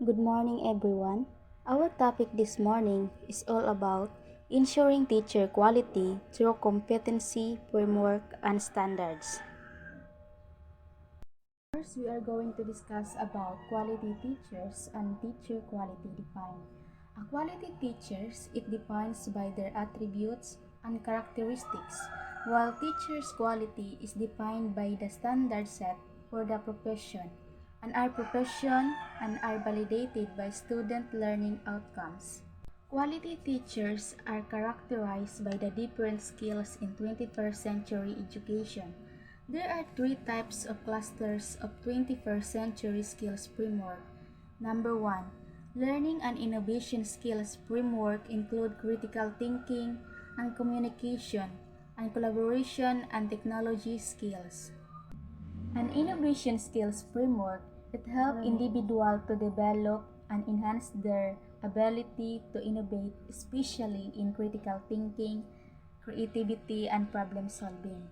Good morning, everyone. Our topic this morning is all about ensuring teacher quality through competency, framework, and standards. First, we are going to discuss about quality teachers and teacher quality defined. A quality teachers, it defines by their attributes and characteristics, while teachers' quality is defined by the standard set for the profession and are validated by student learning outcomes. Quality teachers are characterized by the different skills in 21st century education. There are three types of clusters of 21st century skills framework. Number 1. Learning and innovation skills framework include critical thinking and communication and collaboration and technology skills. An innovation skills framework, it helps individuals to develop and enhance their ability to innovate, especially in critical thinking, creativity, and problem solving.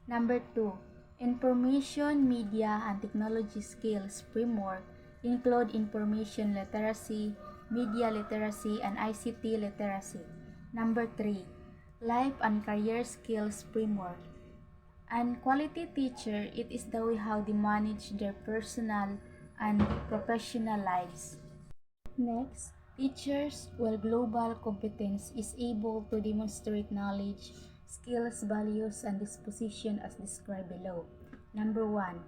Number 2, information, media, and technology skills framework include information literacy, media literacy, and ICT literacy. Number 3, life and career skills framework. And quality teacher, it is the way how they manage their personal and professional lives. Next, teachers, while global competence is able to demonstrate knowledge, skills, values, and disposition as described below. Number 1.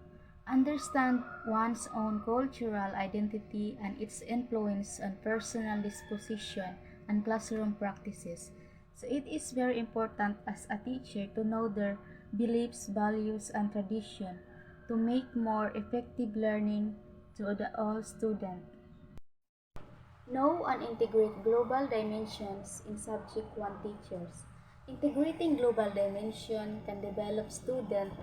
Understand one's own cultural identity and its influence on personal disposition and classroom practices. So it is very important as a teacher to know their beliefs, values, and tradition to make more effective learning to all students. Know and integrate global dimensions in Subject 1 teachers. Integrating global dimension can develop students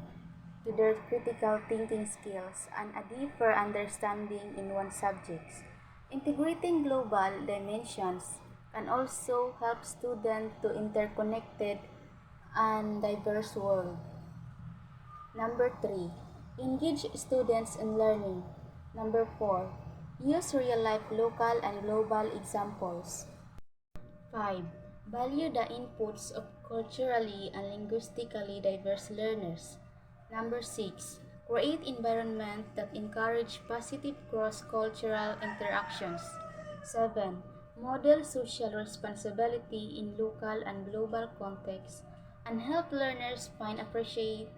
to their critical thinking skills and a deeper understanding in one subject. Integrating global dimensions can also help students to interconnected and diverse world. Number 3. Engage students in learning. Number 4. Use real-life local and global examples. 5. Value the inputs of culturally and linguistically diverse learners. Number 6. Create environment that encourage positive cross-cultural interactions. 7. Model social responsibility in local and global contexts and help learners find appreciate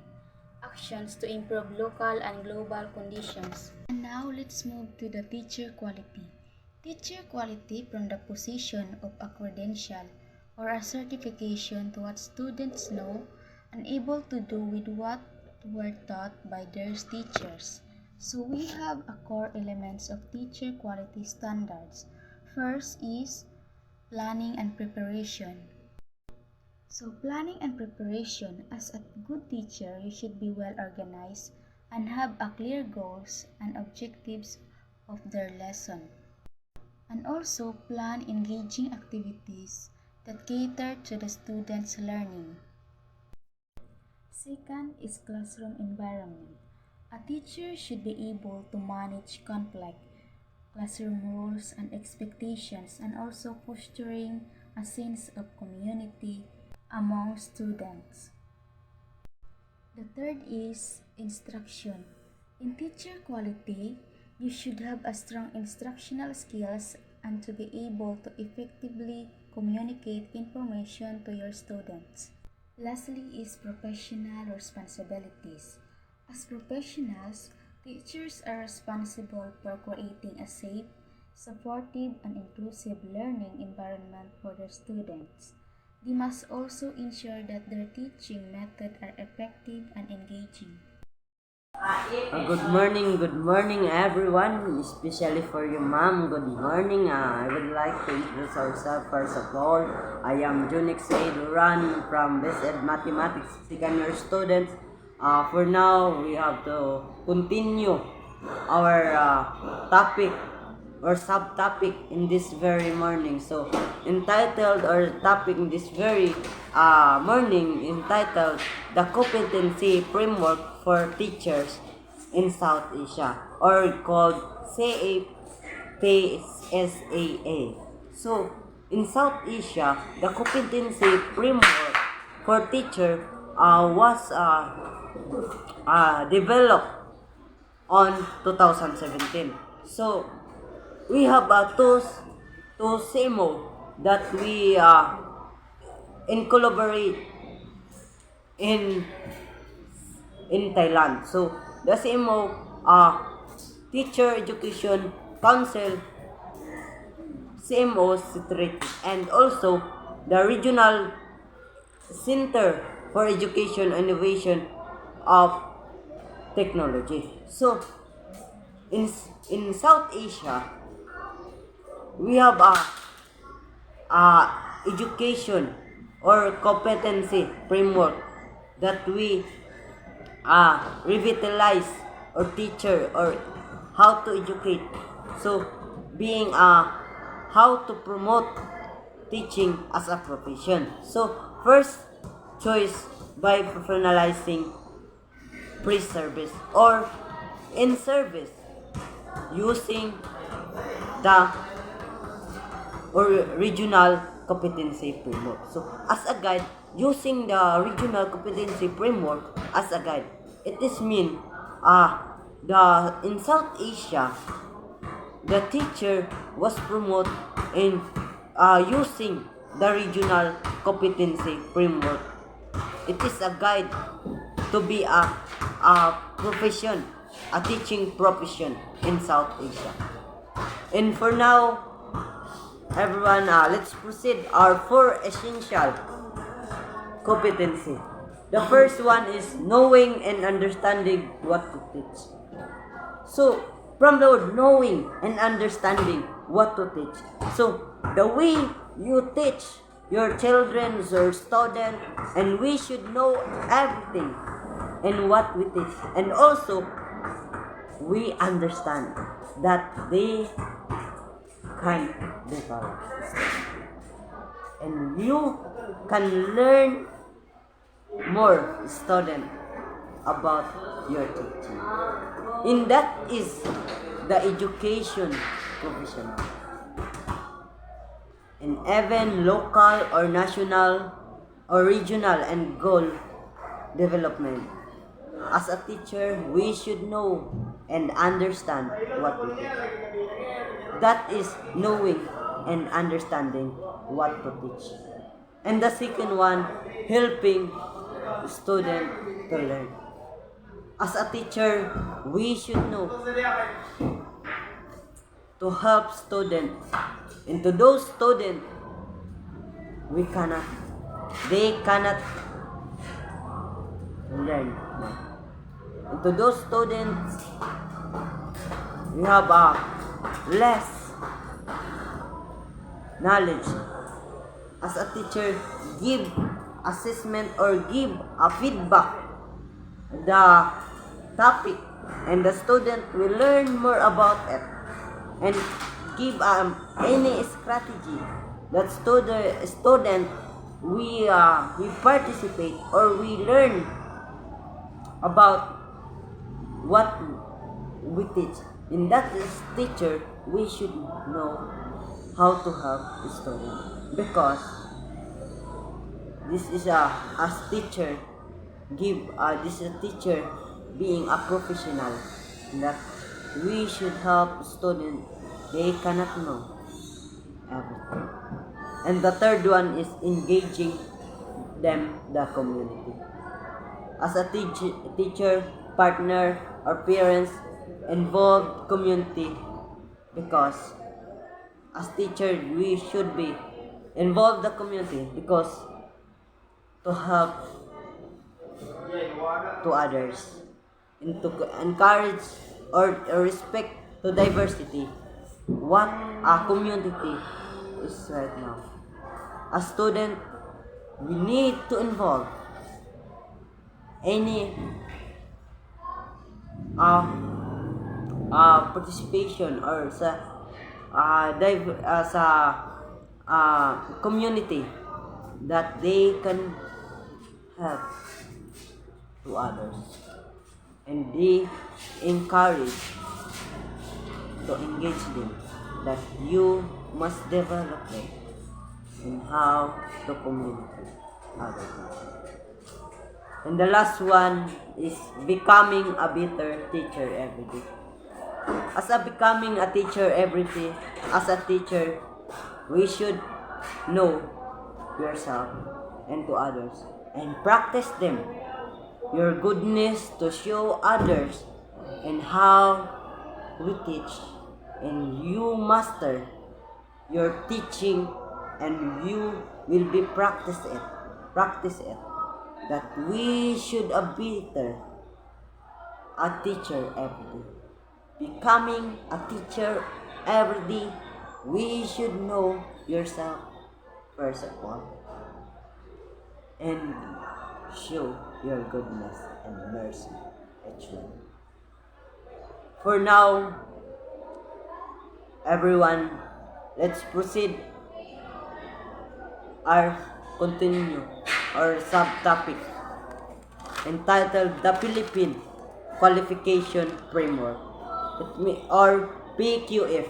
actions to improve local and global conditions. And now let's move to the teacher quality. Teacher quality from the position of a credential or a certification to what students know and able to do with what were taught by their teachers. So we have a core elements of teacher quality standards. First is planning and preparation. So planning and preparation, as a good teacher, you should be well organized and have a clear goals and objectives of their lesson. And also plan engaging activities that cater to the students' learning. Second is classroom environment. A teacher should be able to manage conflict, classroom rules and expectations, and also fostering a sense of community among students. The third is instruction. In teacher quality, you should have a strong instructional skills and to be able to effectively communicate information to your students. Lastly is professional responsibilities. As professionals, teachers are responsible for creating a safe, supportive, and inclusive learning environment for their students. They must also ensure that their teaching methods are effective and engaging. Good morning everyone, especially for you ma'am. Good morning. I would like to introduce ourselves first of all. I am Junix Duran from BSED Mathematics second year students. For now, we have to continue our topic or subtopic in this very morning. So, entitled or topic in this very morning entitled The Competency Framework for Teachers in South Asia, or called CA TSAA. So, in South Asia, the competency framework for teacher was developed on 2017. So, we have two SEMO that we in collaborate in Thailand. So, the SEMO Teacher Education Council CMO Secretary, and also the Regional Center for Education Innovation of Technology. So, in South Asia, we have a education or competency framework that we revitalize or teacher or how to educate. So, being how to promote teaching as a profession. So, first choice by professionalizing pre-service or in service using the or regional competency framework. So, as a guide, using the regional competency framework as a guide, it is mean the in South Asia, the teacher was promoted in using the regional competency framework. It is a guide to be a profession, a teaching profession in South Asia. And for now, everyone, let's proceed our four essential competency. The first one is knowing and understanding what to teach. So, from the word knowing and understanding what to teach. So, the way you teach your children, your student, and we should know everything and what we teach. And also, we understand that they can develop. And you can learn more student about your teaching. And that is the education professional. And even local or national or regional and goal development. As a teacher, we should know and understand what we teach. That is knowing and understanding what to teach. And the second one, helping student to learn. As a teacher, we should know to help students. And to those students, they cannot learn. And to those students, we have less knowledge. As a teacher, give assessment or give a feedback the topic, and the student will learn more about it, and give any strategy that student we participate or we learn about what we teach. In that is teacher, we should know how to help the student, because this is as teacher this is a teacher being a professional, that we should help student. They cannot know everything. And the third one is engaging them, the community. As a teacher, partner, or parents, involve community, because as teacher we should be involve the community, because to help to others, and to encourage or respect to diversity, what a community is right now. As student, we need to involve any participation or sa community, that they can help to others, and they encourage to engage them. that you must develop it in how to communicate other people. And the last one is becoming a better teacher every day. As a becoming a teacher every day, as a teacher, we should know yourself and to others and practice them your goodness to show others and how we teach and you master your teaching and you will be practice it that we should a better a teacher every day becoming a teacher every day we should know yourself first of all and show your goodness and mercy each one. For now, everyone, let's proceed our continue our subtopic entitled the Philippine Qualification Framework or PQF.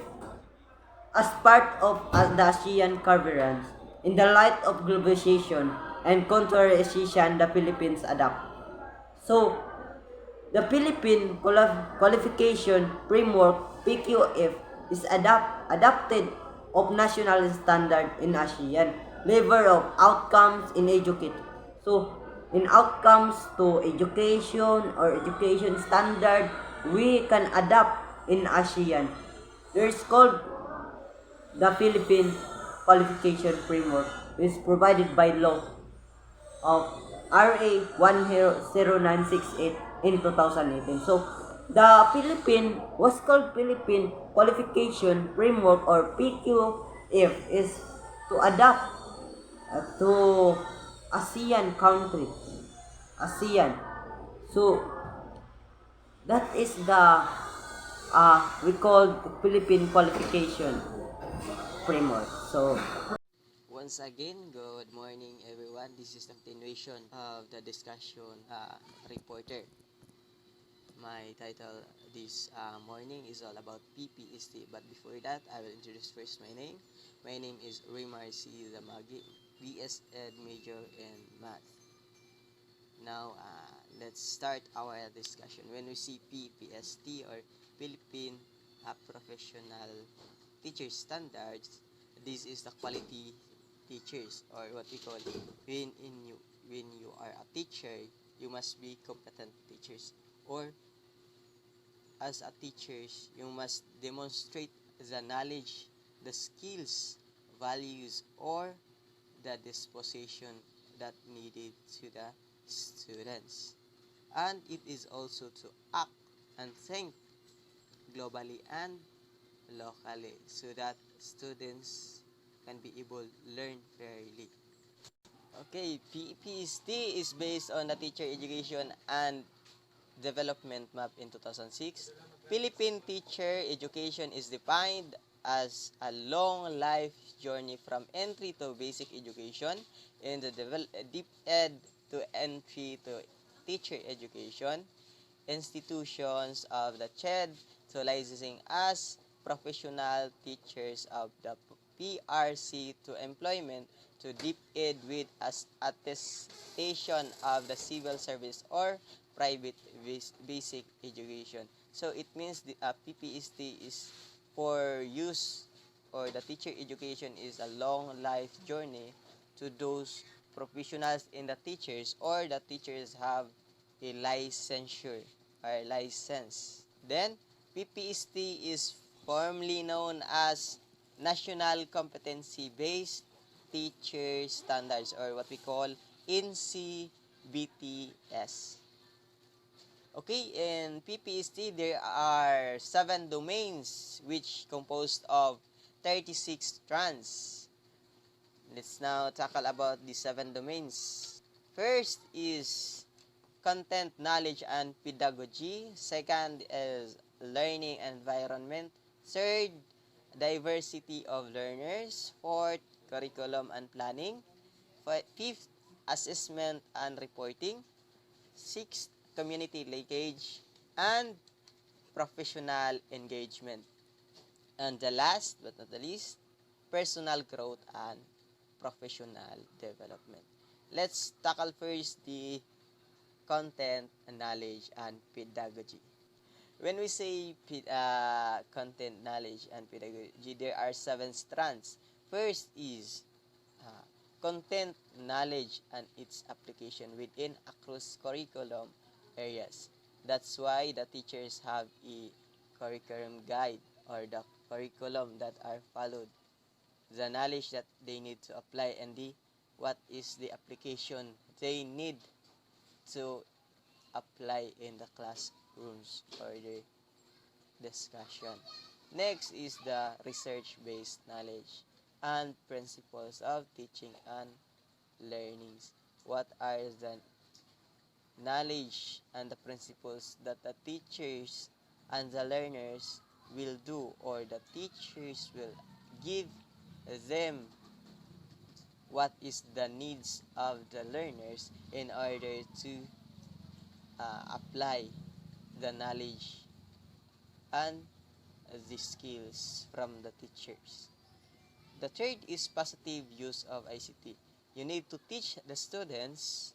As part of the ASEAN Conference, in the light of globalization and counterization, the Philippines adapt. So, the Philippine Qualification Framework (PQF) is adapted of national standard in ASEAN level of outcomes in educate. So, in outcomes to education or education standard, we can adapt in ASEAN. There is called the Philippine Qualification Framework, which is provided by law of RA 10968 in 2018. So, the Philippine was called Philippine Qualification Framework or PQF is to adapt to ASEAN country. ASEAN. So, that is the we call Philippine Qualification Framework. So, once again, good morning everyone. This is the continuation of the discussion reporter. My title this morning is all about PPST. But before that, I will introduce first my name. My name is Raymar C. Damagi, BS Ed Major in Math. Now, let's start our discussion. When we see PPST or Philippine Professional Teacher Standards, this is the quality teachers or what we call when you are a teacher, you must be competent teachers, or as a teachers you must demonstrate the knowledge, the skills, values, or the disposition that needed to the students. And it is also to act and think globally and locally so that students can be able to learn fairly. Okay, PPST is based on the Teacher Education and Development Map in 2006. Philippine teacher education is defined as a long life journey from entry to basic education in the deep ed to entry to teacher education, institutions of the CHED to licensing as professional teachers of the PRC to employment to deep ed with as attestation of the civil service or private basic education. So it means the PPST is for use, or the teacher education is a long life journey to those professionals in the teachers, or the teachers have a licensure or license. Then PPST is formerly known as National Competency Based Teacher Standards, or what we call NCBTS. Okay, in PPST, there are 7 domains which composed of 36 strands. Let's now tackle about the 7 domains. First is content, knowledge, and pedagogy. Second is learning environment. Third, diversity of learners. Fourth, curriculum and planning. Fifth, assessment and reporting. Sixth, community linkage and professional engagement. And the last but not the least, personal growth and professional development. Let's tackle first the content, knowledge, and pedagogy. When we say content, knowledge, and pedagogy, there are 7 strands. First is uh, content, knowledge, and its application within a cross curriculum areas. That's why the teachers have a curriculum guide or the curriculum that are followed, the knowledge that they need to apply, and the what is the application they need to apply in the classrooms or the discussion. Next is the research-based knowledge and principles of teaching and learnings. What are the knowledge and the principles that the teachers and the learners will do, or the teachers will give them what is the needs of the learners in order to apply the knowledge and the skills from the teachers. The third is positive use of ICT. You need to teach the students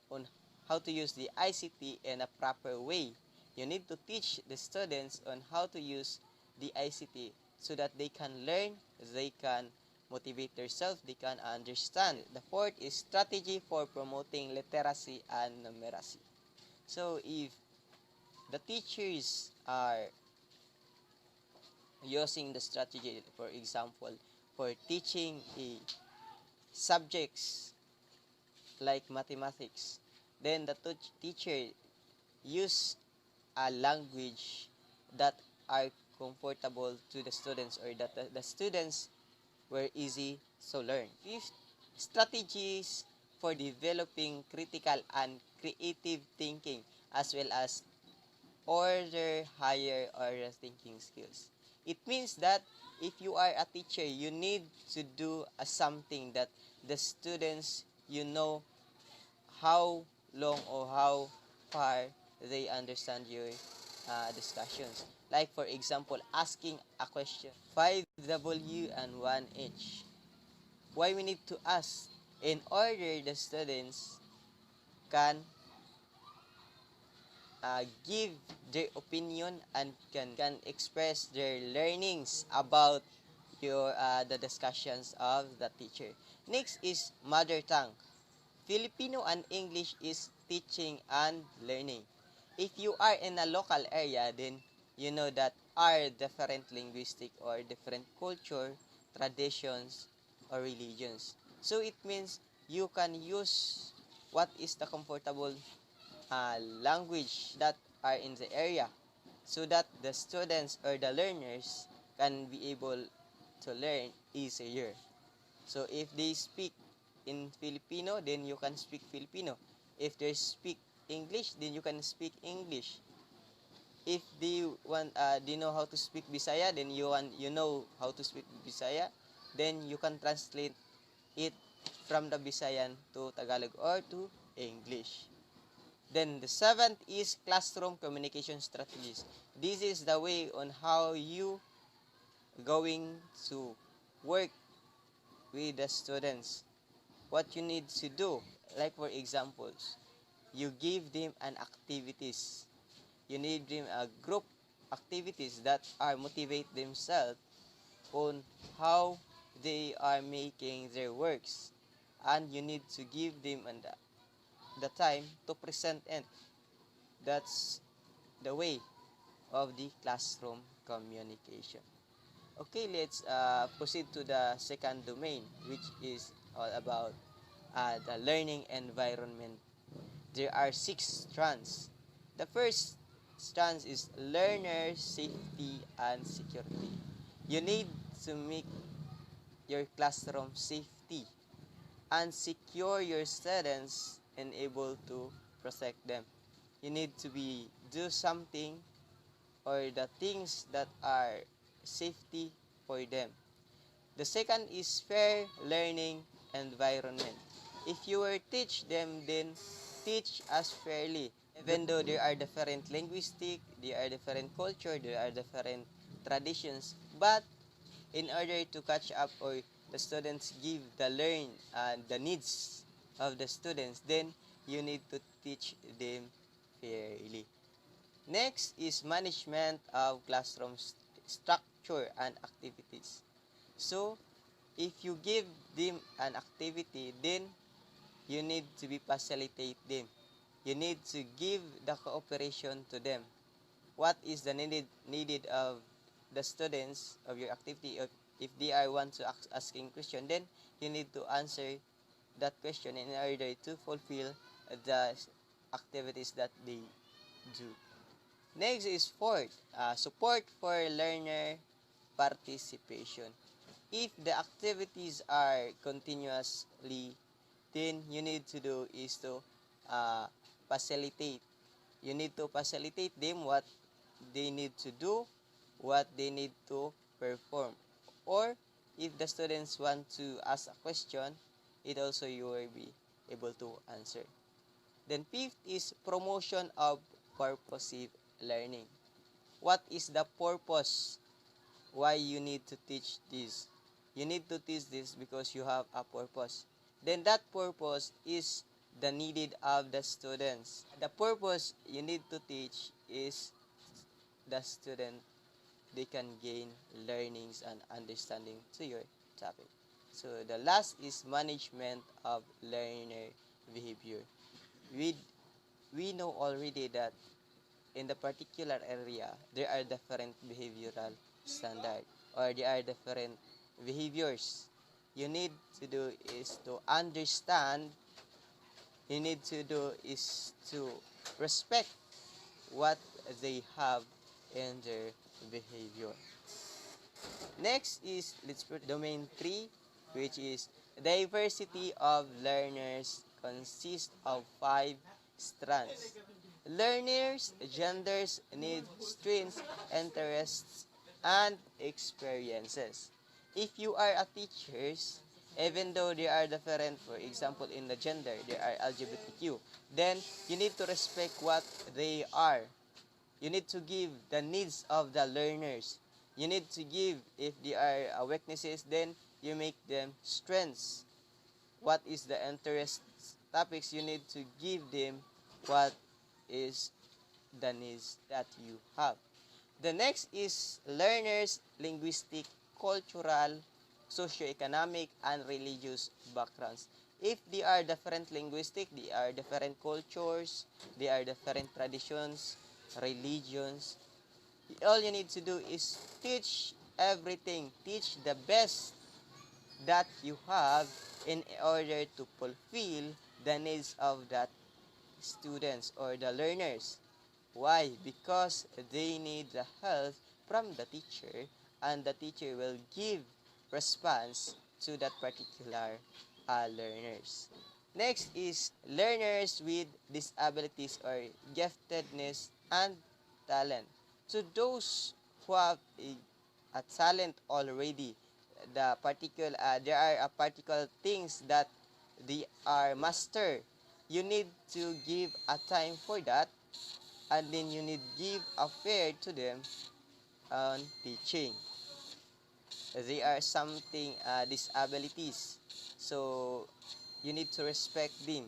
on how to use the ICT in a proper way. You need to teach the students on how to use the ICT so that they can learn, they can motivate themselves, they can understand. The fourth is strategy for promoting literacy and numeracy. So if the teachers are using the strategy, for example, for teaching a subjects like mathematics, then the teacher use a language that are comfortable to the students, or that the students were easy to learn. Fifth, strategies for developing critical and creative thinking, as well as higher order thinking skills. It means that if you are a teacher, you need to do something that the students, you know, how long or how far they understand your discussions. Like for example, asking a question, 5W and 1H. Why we need to ask? In order the students can give their opinion and can express their learnings about the discussions of the teacher. Next is mother tongue. Filipino and English is teaching and learning. If you are in a local area, then you know that are different linguistic or different culture, traditions, or religions. So it means you can use what is the comfortable language that are in the area, so that the students or the learners can be able to learn easier. So if they speak in Filipino, then you can speak Filipino. If they speak English, then you can speak English. If they know how to speak Bisaya, then you know how to speak Bisaya, then you can translate it from the Bisayan to Tagalog or to English. Then the seventh is classroom communication strategies. This is the way on how you going to work with the students. What you need to do, like for examples, you give them an activities. You need them a group activities that are motivate themselves on how they are making their works, and you need to give them the time to present it. That's the way of the classroom communication. Okay, let's proceed to the second domain, which is all about the learning environment. There are 6 strands. The first strand is learner safety and security. You need to make your classroom safety and secure your students and able to protect them. You need to do something or the things that are safety for them. The second is fair learning environment. If you will teach them, then teach us fairly. Even though there are different linguistic, there are different culture, there are different traditions, but in order to catch up or the students give the learn and the needs of the students, then you need to teach them fairly. Next is management of classroom structure and activities. So, if you give them an activity, then you need to be facilitate them. You need to give the cooperation to them. What is the needed of the students of your activity? If they are want to asking question, then you need to answer that question in order to fulfill the activities that they do. Next is fourth, support for learner participation. If the activities are continuously, then you need to do is to uh, facilitate. You need to facilitate them what they need to do, what they need to perform. Or if the students want to ask a question, it also you will be able to answer. Then fifth is promotion of purposive learning. What is the purpose why you need to teach this? You need to teach this because you have a purpose. Then that purpose is the needed of the students. The purpose you need to teach is the student they can gain learnings and understanding to your topic. So the last is management of learner behavior. We we know already that in the particular area there are different behavioral standard or there are different behaviors. You need to do is to understand, you need to do is to respect what they have in their behavior. Next is let's put domain 3, which is diversity of learners consists of 5 strands. Learners, genders, needs, strengths, interests, and experiences. If you are a teacher, even though they are different, for example, in the gender, they are LGBTQ, then you need to respect what they are. You need to give the needs of the learners. You need to give, if they are weaknesses, then you make them strengths. What is the interest topics, you need to give them what is the needs that you have. The next is learners' linguistic, cultural, socioeconomic, and religious backgrounds. If they are different linguistic, they are different cultures, they are different traditions, religions, all you need to do is teach everything, teach the best that you have in order to fulfill the needs of that students or the learners. Why? Because they need the help from the teacher, and the teacher will give response to that particular learners. Next is learners with disabilities or giftedness and talent. So those who have a talent already, there are a particular things that they are master. You need to give a time for that, and then you need give a fair to them on teaching. They are something disabilities, so you need to respect them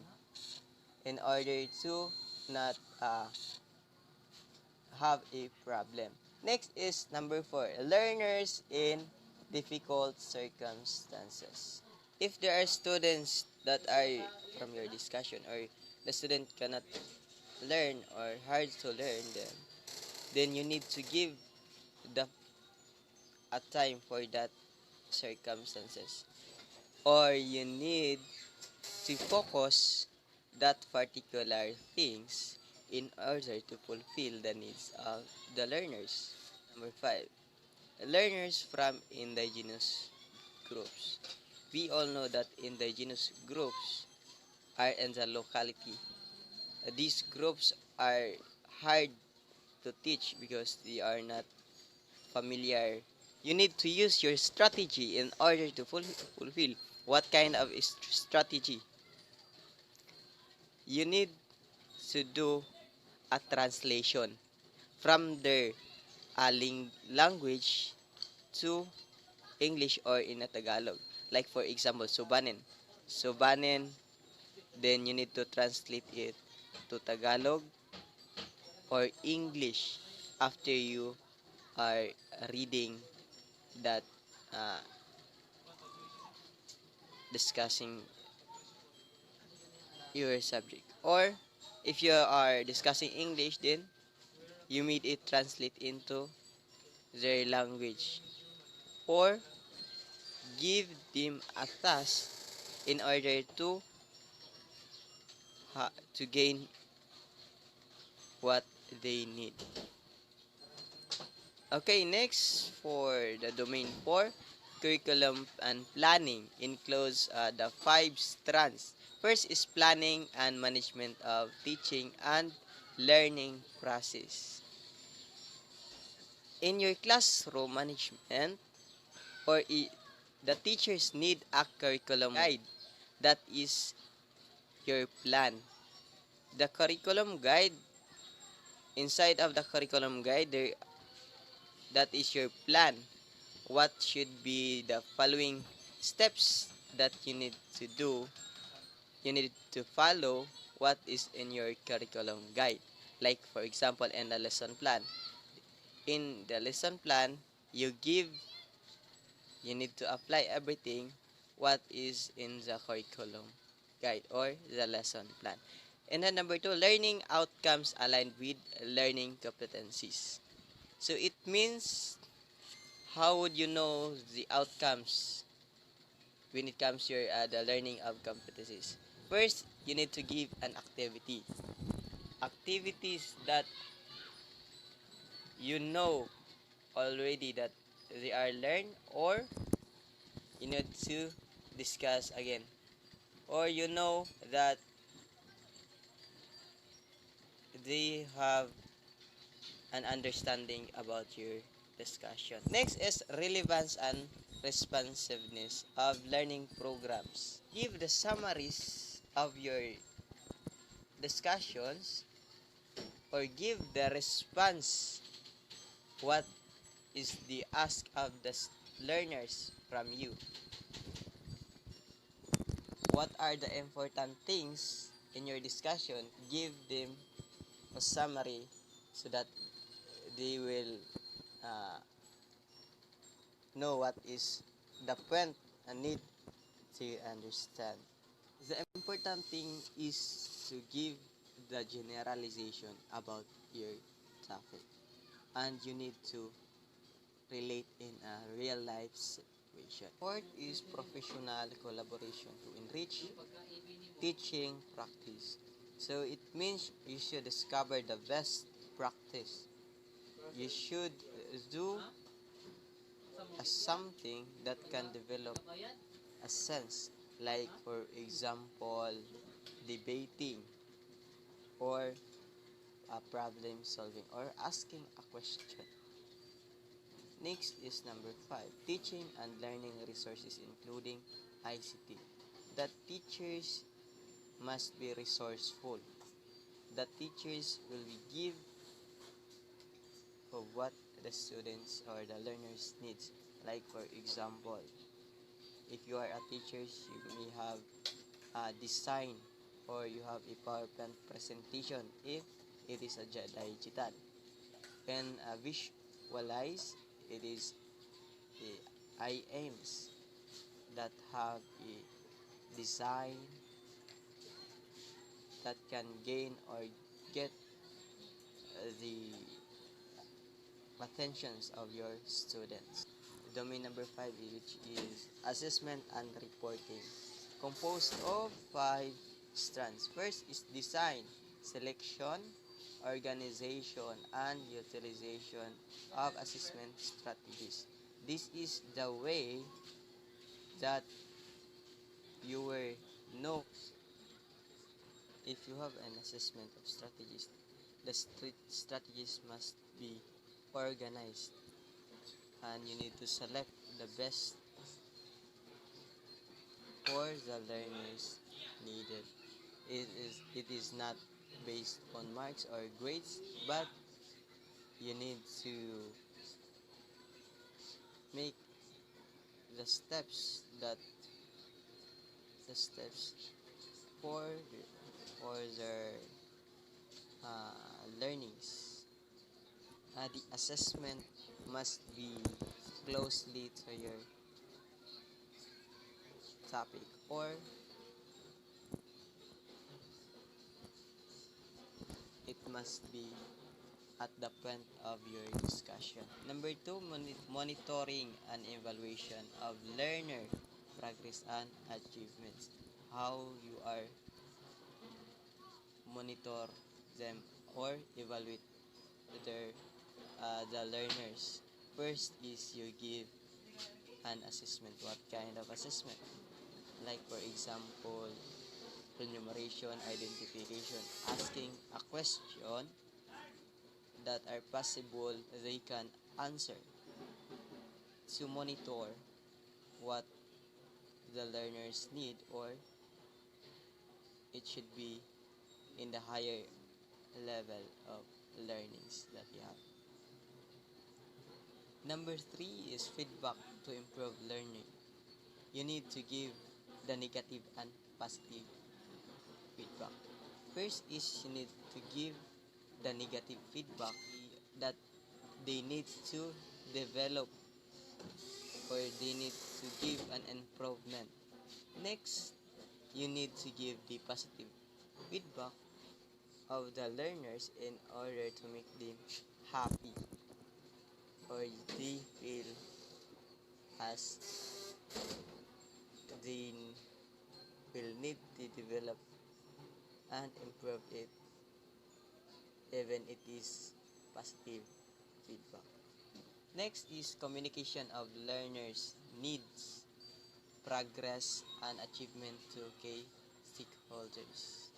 in order to not have a problem. Next is number 4, learners in difficult circumstances. If there are students that are from your discussion or the student cannot learn or hard to learn them, then you need to give the a time for that circumstances, or you need to focus that particular things in order to fulfill the needs of the learners. Number 5, learners from indigenous groups. We all know that indigenous groups are in the locality. These groups are hard to teach because they are not familiar. You need to use your strategy in order to fulfill. What kind of strategy? You need to do a translation from their language to English or in a Tagalog. Like for example, subanin. Subanin, then you need to translate it to Tagalog or English after you are reading that uh, discussing your subject. Or if you are discussing English, then you need it translate into their language. Or give them a task in order to gain what they need. Okay, next for the domain 4, curriculum and planning includes the five strands. First is planning and management of teaching and learning process. In your classroom management, the teachers need a curriculum guide. That is your plan. The curriculum guide, inside of the curriculum guide, that is your plan. What should be the following steps that you need to do? You need to follow what is in your curriculum guide. Like for example, in the lesson plan. In the lesson plan, you need to apply everything what is in the curriculum guide or the lesson plan. And then number 2, learning outcomes aligned with learning competencies. So it means, how would you know the outcomes when it comes to the learning of competencies? First, you need to give an activity. Activities that you know already that they are learned, or you need to discuss again, or you know that they have an understanding about your discussion. Next is relevance and responsiveness of learning programs. Give the summaries of your discussions, or give the response what is the ask of the learners from you. What are the important things in your discussion? Give them a summary so that they will uh, know what is the point and need to understand. The important thing is to give the generalization about your topic, and you need to relate in a real life situation. Fourth is professional collaboration to enrich teaching practice. So it means you should discover the best practice. You should do something that can develop a sense, like for example, debating, or problem solving, or asking a question. Next is number 5, teaching and learning resources including ICT. The teachers must be resourceful. The teachers will give for what the students or the learners needs. Like for example, if you are a teacher, you may have a design, or you have a PowerPoint presentation if it is a digital. And visualize, it is the IMs that have a design that can gain or get the attentions of your students. Domain number 5, which is assessment and reporting, composed of 5 strands. First is design, selection, organization, and utilization of assessment strategies. This is the way that you will know if you have an assessment of strategies. The strategies must be organized, and you need to select the best for the learners needed. It is not based on marks or grades, but you need to make the steps that the steps for for their learnings. The assessment must be closely to your topic, or it must be at the point of your discussion. Number two, monitoring and evaluation of learner progress and achievements. How you are monitor them or evaluate their the learners. First is you give an assessment. What kind of assessment? Like for example, enumeration, identification, asking a question that are possible they can answer to monitor what the learners need, or it should be in the higher level of learnings that you have. Number three is feedback to improve learning. You need to give the negative and positive feedback. First is you need to give the negative feedback that they need to develop, or they need to give an improvement. Next, you need to give the positive feedback of the learners in order to make them happy, or they feel as they will need to develop and improve it, even it is positive feedback. Next is communication of learners' needs, progress, and achievement to key stakeholders.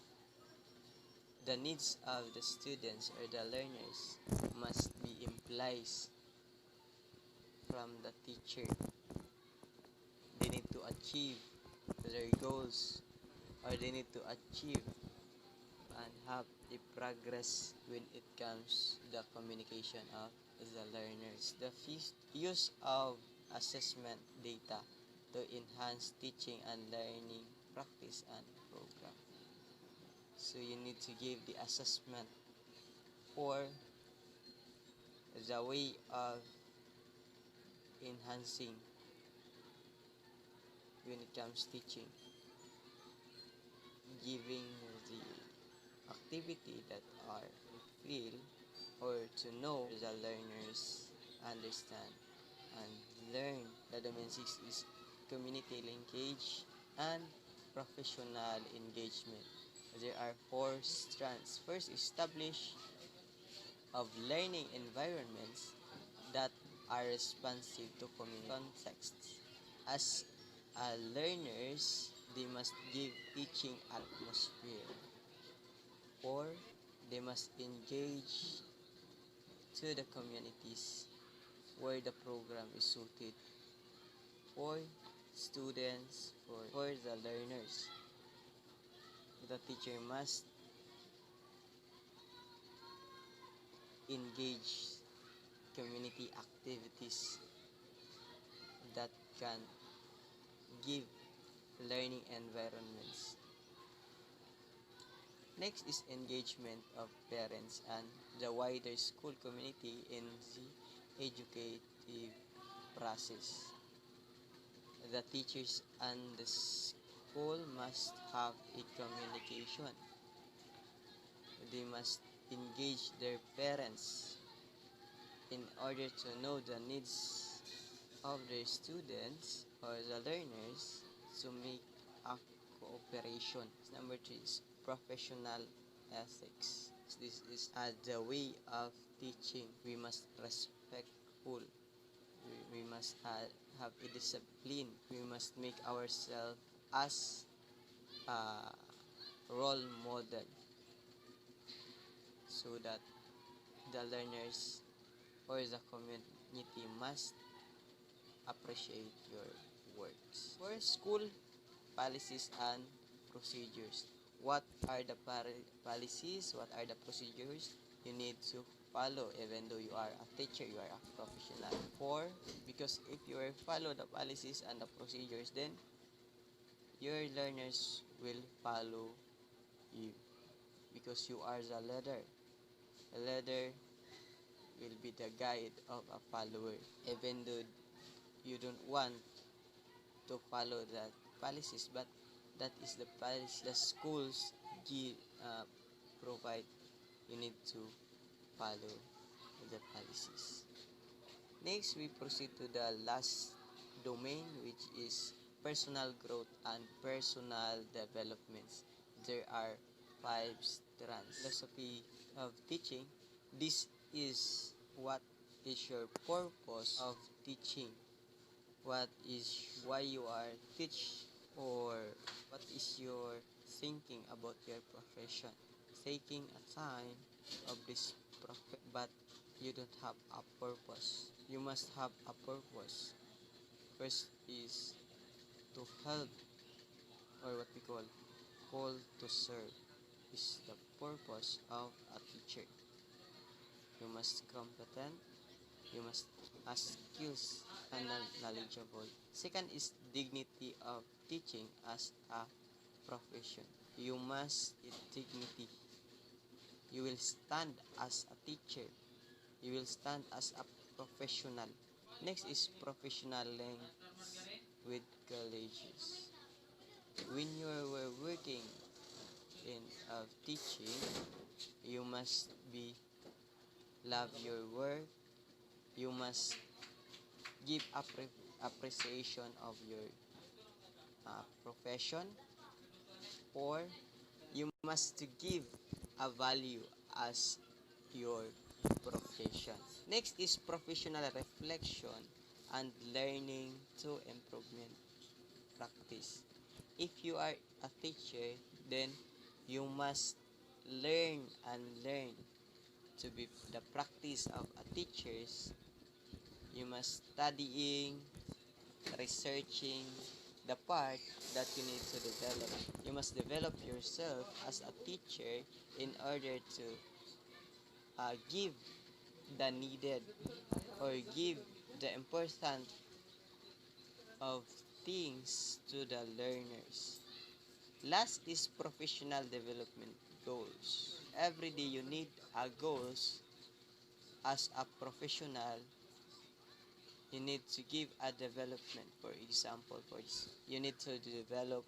The needs of the students or the learners must be implied from the teacher. They need to achieve their goals, or they need to achieve and have a progress when it comes to the communication of the learners. The use of assessment data to enhance teaching and learning practice and program. So you need to give the assessment for the way of enhancing when it comes teaching, giving the activity that are feel or to know the learners understand and learn. The domain 6 is community linkage and professional engagement. There are four strands. First, establish of learning environments that are responsive to community contexts. As learners, they must give teaching atmosphere, or they must engage to the communities where the program is suited for students, for the learners. The teacher must engage community activities that can give learning environments. Next is engagement of parents and the wider school community in the educative process. The teachers and the school must have a communication. They must engage their parents in order to know the needs of their students or the learners to make a cooperation. Number three is professional ethics. This is the way of teaching. We must respectful. We must have a discipline. We must make ourselves as a role model so that the learners or the community must appreciate your works. For school policies and procedures, what are the policies? What are the procedures you need to follow, even though you are a teacher, you are a professional. For because if you will follow the policies and the procedures, then your learners will follow you because you are the leader. A leader will be the guide of a follower. Even though you don't want to follow that policies, but that is the policy the schools give, provide. You need to follow the policies. Next, we proceed to the last domain, which is personal growth and personal developments. There are five strands. Philosophy of teaching. This is what is your purpose of teaching. What is why you are teach, or what is your thinking about your profession. Taking a time of this profession, but you don't have a purpose. You must have a purpose. First is to help, or what we call to serve, is the purpose of a teacher. You must competent, you must have skills and knowledgeable. Second is dignity of teaching as a profession. You must in dignity. You will stand as a teacher. You will stand as a professional. Next is professional links with colleges. When you are working in teaching, you must be love your work. You must give appreciation of your profession, or you must give a value as your profession. Next is professional reflection and learning to improvement practice. If you are a teacher, then you must learn and learn to be the practice of a teachers. You must studying, researching the part that you need to develop. You must develop yourself as a teacher in order to give the needed, or give the important of things to the learners. Last is professional development goals. Every day you need a goals as a professional. You need to give a development. For example, you need to develop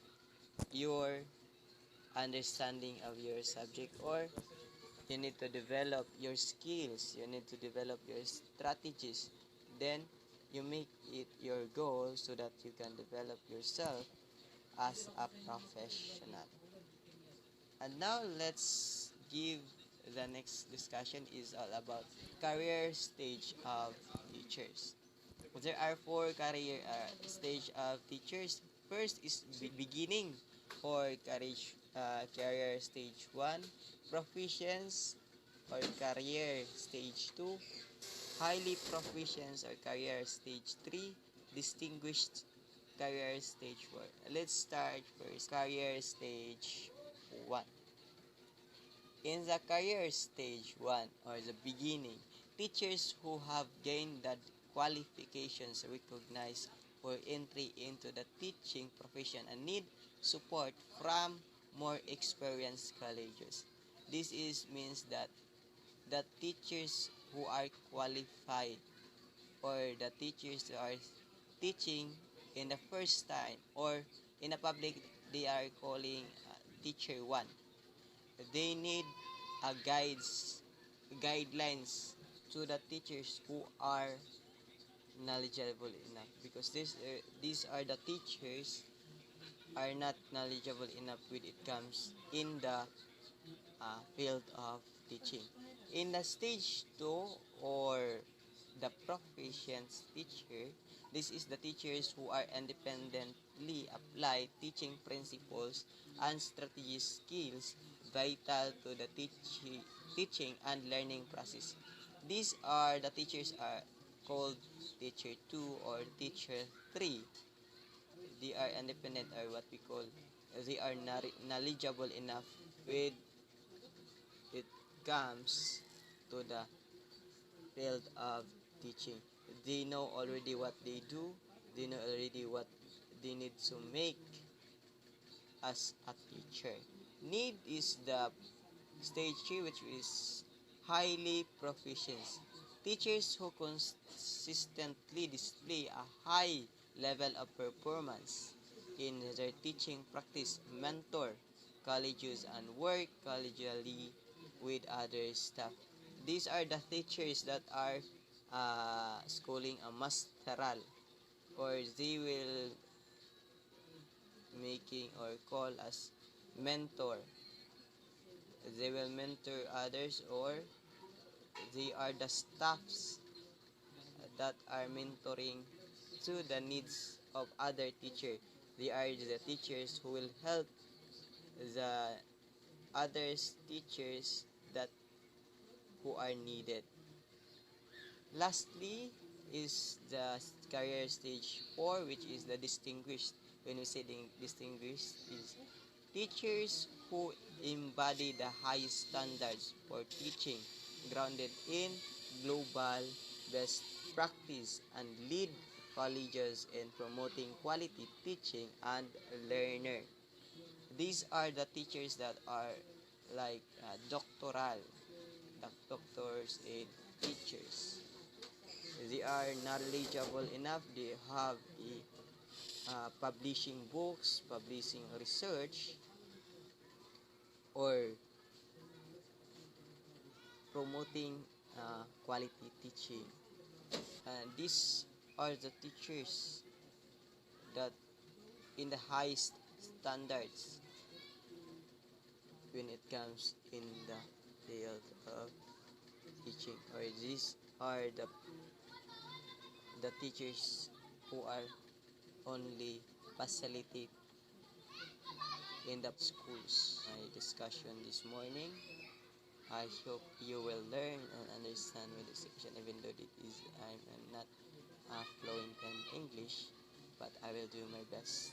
your understanding of your subject, or you need to develop your skills, you need to develop your strategies. Then you make it your goal so that you can develop yourself as a professional. And now let's give the next discussion is all about career stage of teachers. There are four career stage of teachers. First is beginning or career stage 1, proficiency or career stage 2, highly proficient or career stage 3, distinguished career stage 4. Let's start first career stage 1. In the career stage 1 or the beginning, teachers who have gained the qualifications recognized for entry into the teaching profession and need support from more experienced colleges. This means that the teachers who are qualified, or the teachers who are teaching in the first time, or in a public they are calling teacher 1, they need guidelines to the teachers who are knowledgeable enough, because these are the teachers are not knowledgeable enough when it comes in the field of teaching. In the stage 2 or the proficient teacher, this is the teachers who are independently apply teaching principles and strategy skills vital to the teaching and learning process. These are the teachers are called teacher 2 or teacher 3. They are independent, or what we call, they are knowledgeable enough with it comes to the field of teaching. They know already what they do. They know already what they need to make as a teacher. Need is the stage 3, which is highly proficient. Teachers who consistently display a high level of performance in their teaching practice, mentor colleges, and work collegially with other staff. These are the teachers that are schooling a masteral, or they will making or call as mentor. They will mentor others, or they are the staffs that are mentoring to the needs of other teacher. They are the teachers who will help the others teachers that who are needed. Lastly is the career stage 4, which is the distinguished. When we say distinguished, is teachers who embody the highest standards for teaching, grounded in global best practice, and lead colleges in promoting quality teaching and learner. These are the teachers that are like doctors and teachers. They are knowledgeable enough. They have publishing books, publishing research, or promoting quality teaching. And these are the teachers that in the highest standards when it comes in the field of teaching, or these are the teachers who are only facilitate in the schools. My discussion this morning, I hope you will learn and understand my discussion, even though I'm not fluent in English, but I will do my best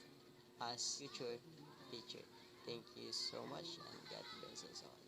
as future teacher. Thank you so much, and God bless us all.